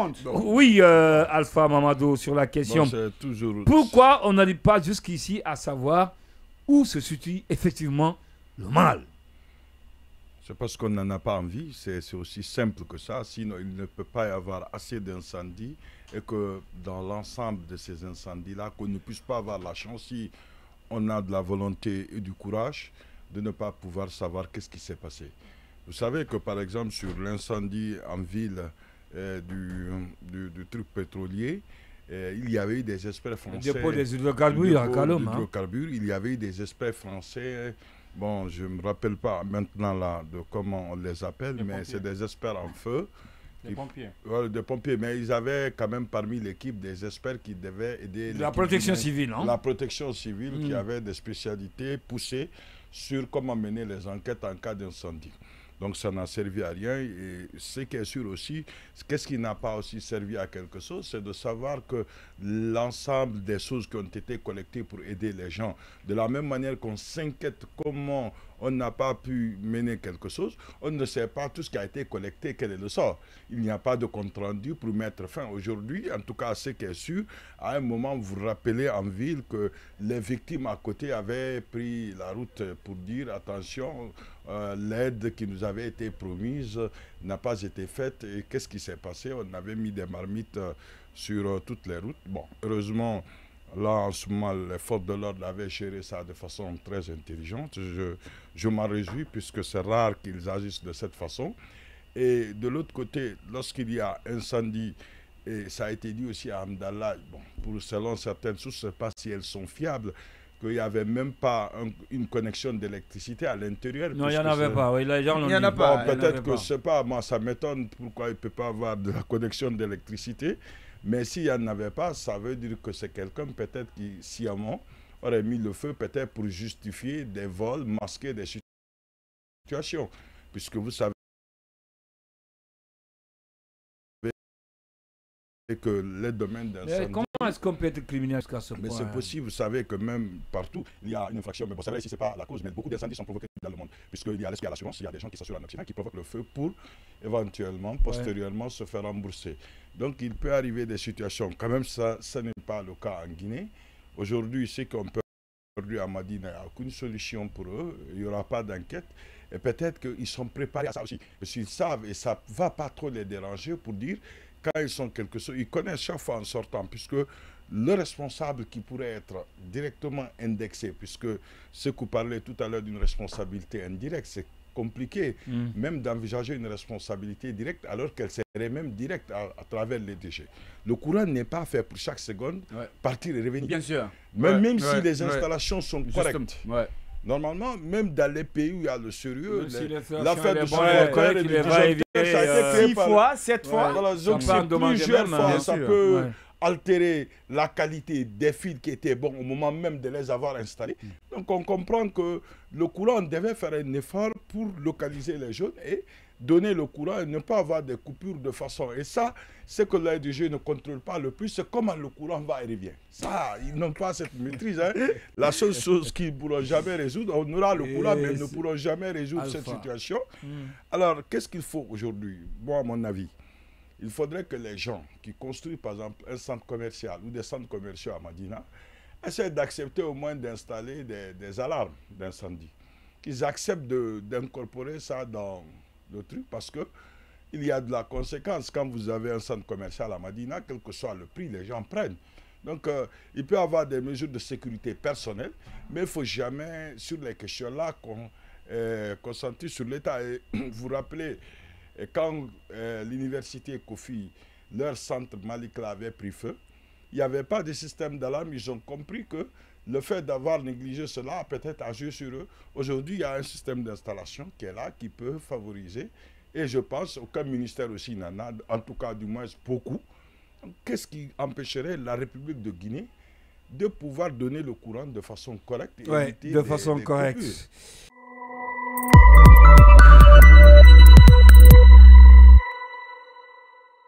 monde. Oui, Alpha Mamadou, sur la question. Bon, toujours... Pourquoi on n'arrive pas jusqu'ici à savoir où se situe effectivement le mal? C'est parce qu'on n'en a pas envie, c'est aussi simple que ça, sinon il ne peut pas y avoir assez d'incendies et que dans l'ensemble de ces incendies-là, qu'on ne puisse pas avoir la chance, si on a de la volonté et du courage, de ne pas pouvoir savoir qu'est-ce qui s'est passé. Vous savez que par exemple sur l'incendie en ville du truc pétrolier, il y avait eu des experts français. Le dépôt des hydrocarbures à Calom. Il y avait eu des experts français. Bon, je ne me rappelle pas maintenant là de comment on les appelle, mais c'est des experts en feu. Des pompiers. Des pompiers, mais ils avaient quand même parmi l'équipe des experts qui devaient aider la protection civile, non? La protection civile qui avait des spécialités poussées sur comment mener les enquêtes en cas d'incendie. Donc ça n'a servi à rien. Et ce qui est sûr aussi, qu'est-ce qui n'a pas aussi servi à quelque chose, c'est de savoir que l'ensemble des choses qui ont été collectées pour aider les gens, de la même manière qu'on s'inquiète comment on n'a pas pu mener quelque chose, on ne sait pas tout ce qui a été collecté, quel est le sort. Il n'y a pas de compte-rendu pour mettre fin. Aujourd'hui, en tout cas, ce qui est sûr, à un moment, vous vous rappelez en ville que les victimes à côté avaient pris la route pour dire attention, l'aide qui nous avait été promise n'a pas été faite. Et qu'est-ce qui s'est passé? On avait mis des marmites sur toutes les routes. Bon, heureusement, là, en ce moment, les forces de l'ordre avaient géré ça de façon très intelligente. Je m'en réjouis puisque c'est rare qu'ils agissent de cette façon. Et de l'autre côté, lorsqu'il y a incendie, et ça a été dit aussi à Amdallah, bon, selon certaines sources, je ne sais pas si elles sont fiables, qu'il n'y avait même pas une connexion d'électricité à l'intérieur. Non, il n'y en avait pas. Oui, les gens l'ont dit. Il n'y en a pas. Peut-être que, je ne sais pas, moi, ça m'étonne pourquoi il ne peut pas avoir de la connexion d'électricité. Mais s'il n'y en avait pas, ça veut dire que c'est quelqu'un peut-être qui, sciemment, aurait mis le feu peut-être pour justifier des vols, masquer des situations. Puisque vous savez que les domaines d'incendie... Comment est-ce qu'on peut être criminel jusqu'à ce point? Mais c'est possible, vous savez que même partout, il y a une infraction. Mais vous savez, si ce n'est pas la cause, mais beaucoup d'incendies sont provoqués dans le monde. Puisqu'il y a l'assurance, il y a des gens qui s'assurent en Occident, qui provoquent le feu pour éventuellement, postérieurement, se faire rembourser. Donc il peut arriver des situations. Quand même, ça n'est pas le cas en Guinée. Aujourd'hui, c'est qu'on peut... Aujourd'hui, à Madina, il n'y a aucune solution pour eux. Il n'y aura pas d'enquête. Et peut-être qu'ils sont préparés à ça aussi. Parce qu'ils savent, et ça ne va pas trop les déranger pour dire, quand ils sont quelque chose, ils connaissent chaque fois en sortant, puisque le responsable qui pourrait être directement indexé, puisque ce que vous parlez tout à l'heure d'une responsabilité indirecte, c'est compliqué même d'envisager une responsabilité directe alors qu'elle serait même directe à travers les déchets. Le courant n'est pas fait pour chaque seconde partir et revenir. Bien sûr. Même si les installations sont correctes. Normalement, même dans les pays où il y a le sérieux, l'affaire de Singapore et de ça a été 6 fois, 7 fois. Voilà, donc c'est plusieurs fois, ça peut altérer la qualité des fils qui étaient bons au moment même de les avoir installés. Donc on comprend que le courant devait faire un effort pour localiser les jeunes et donner le courant et ne pas avoir des coupures de façon. Et ça, c'est que l'ADG ne contrôle pas le plus, c'est comment le courant va et revient. Ça, ils n'ont pas cette maîtrise. Hein. La seule chose qu'ils ne pourront jamais résoudre, on aura le courant, mais ils ne pourront jamais résoudre cette situation. Alors, qu'est-ce qu'il faut aujourd'hui? Moi, à mon avis, il faudrait que les gens qui construisent, par exemple, un centre commercial ou des centres commerciaux à Madina, essaient d'accepter au moins d'installer des alarmes d'incendie. Qu'ils acceptent d'incorporer ça dans le truc parce que il y a de la conséquence. Quand vous avez un centre commercial à Madina, quel que soit le prix, les gens prennent. Donc, il peut y avoir des mesures de sécurité personnelles, mais il ne faut jamais, sur les questions-là, qu'on concentrer sur l'État. Et vous vous rappelez, quand l'université Kofi, leur centre Malikla avait pris feu, il n'y avait pas de système d'alarme. Ils ont compris que le fait d'avoir négligé cela a peut-être agi sur eux. Aujourd'hui, il y a un système d'installation qui est là, qui peut favoriser. Et je pense qu'aucun ministère aussi n'en a, en tout cas du moins beaucoup. Qu'est-ce qui empêcherait la République de Guinée de pouvoir donner le courant de façon correcte et de façon correcte.